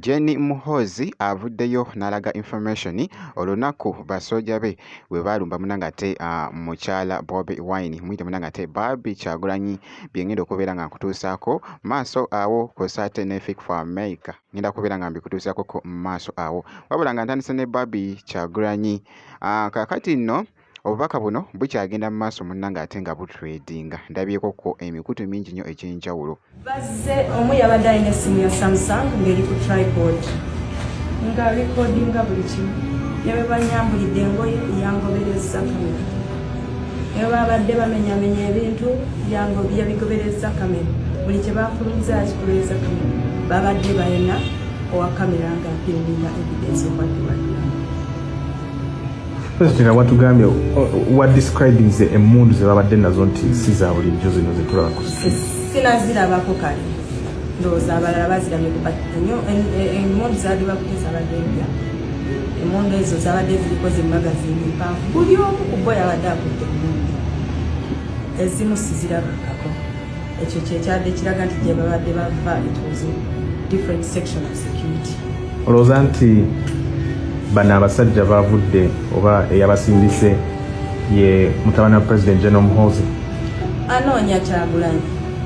Jenny Muhoozi avuddeyo n'alaga information olunaku basooja be bwe baalumba munangate mukyala Bobi Wine muyite munangate Barbie Kyagulanyi byengenda okubeera nga nkutuusaako maaso awo kosaate ne Fit for America ngenda kubeera nga mbikutuusaako ko maaso awo wabula nga ntandise ne Barbie Kyagulanyi kaakati nno obubaka buno bukyagenda mu maaso munnanga ate nga butredinga ndabyeko ko emikutu mingi nnyo eky'enjawulo bazze omu yabadde alina essimu ya Samsung ng'eri ku tripod nga recordinga buli kimu yabe banyambulidde engoye yangobereza kamera yabe babadde bamenyamenya ebintu yabigobereza kamera buli kye bafulumiza yakikubereza kamera babadde balina owa kamera nga apiringa evidence okwaddiwadde President watugambye what describing ze emmundu ze babadde nazo nti si za bulijjo zino ze tulaba ku sinazirabako kale ndowooza abalala bazirabye kubatanyo emmundu zaali bakutesa abadde empya emmundu ezo zabadde ziriko zimagazini mpanvu buli omu ku bo yabadde akutte emmundu ezimu sizirabakako ekyo kyekyadde kiraga nti gye babadde bava it different section of security olowooza nti bano abasajja bavudde oba eyabasindise ye mutabani wa President General Muhoozi anoonya Kyagulanyi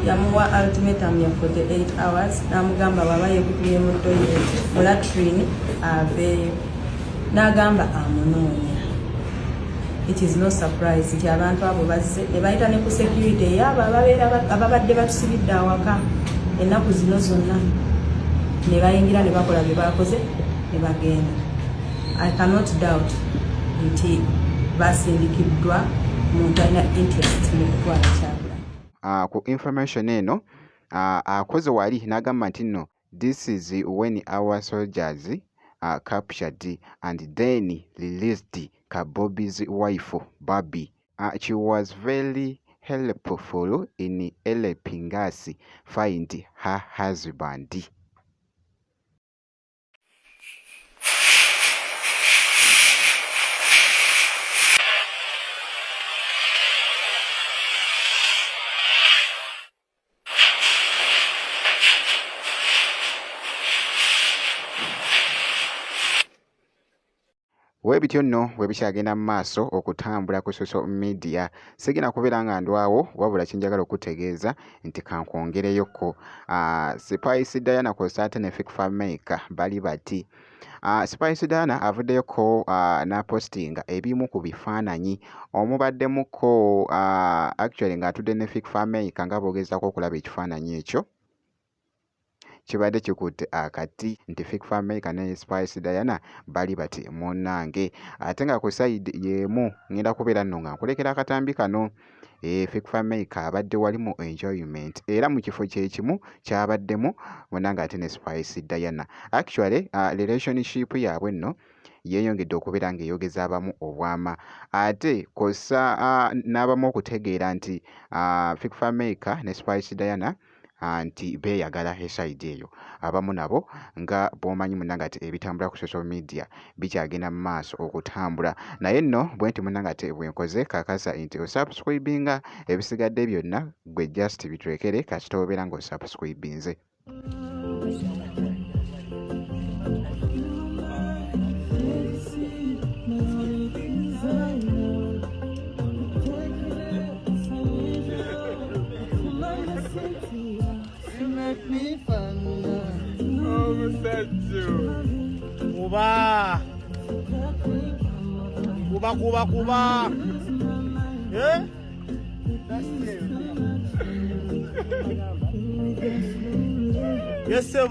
yamuwa ultimatum ya 48 hours n'amugamba baba yekutumye mu toilet mu latrine aveeyo n'agamba amunoonya. It is no surprise nti abantu abo bazze ne bayita ne ku security eyabo ababadde batusibidde awaka ennaku zino zonna ne bayingira ne bakola bye bakoze ne bagenda. I cannot doubt nti basindikiddwa muntu alina interest mu kutwala Kyagulanyi. Ku information eno akoze wali n'agamba nti nno this is when our soldiers captured and then released Bobby's wife Barbie. She was very helpful in helping us find her husband. Webityo nno bwe bikyagenda mu maaso okutambula ku social media sigina kubeera nga ndwawo wabula kinjagala okutegeeza nti kankwongereyoko Spice Diana Kosaate ne Fit for America bali bati Spice Diana avuddeyoko n'apostinga ebimu ku bifaananyi omubaddemuko actually ng'atudde ne Fit for America nga boogezaako okulaba ekifaananyi ekyo kibadde kikutte akati nti Fit for America ne Spice Diana bali bati munnange ate nga ku side y'emu ngenda kubeera nno nga nkulekera akatambi kano Fit for America abadde wali mu enjoyment era mu kifo kye kimu kyabaddemu munnange ate ne Spice Diana actually relationship yaabwe nno yeeyongedde okubeera ng'eyogeza abamu obwama ate kosa n'abamu okutegeera nti Fit for America ne Spice Diana nti beeyagala esaidi eyo abamu nabo nga bw'omanyi munnanga ati ebitambula ku social media bikyagenda mu maaso okutambula naye nno bwe nti munnanga ati bwenkoze kakasa nti osubscribinga ebisigadde byonna gwe just bitwekere kati tobeera nga osubscribinze. Kuba. Eh? Yes, sir.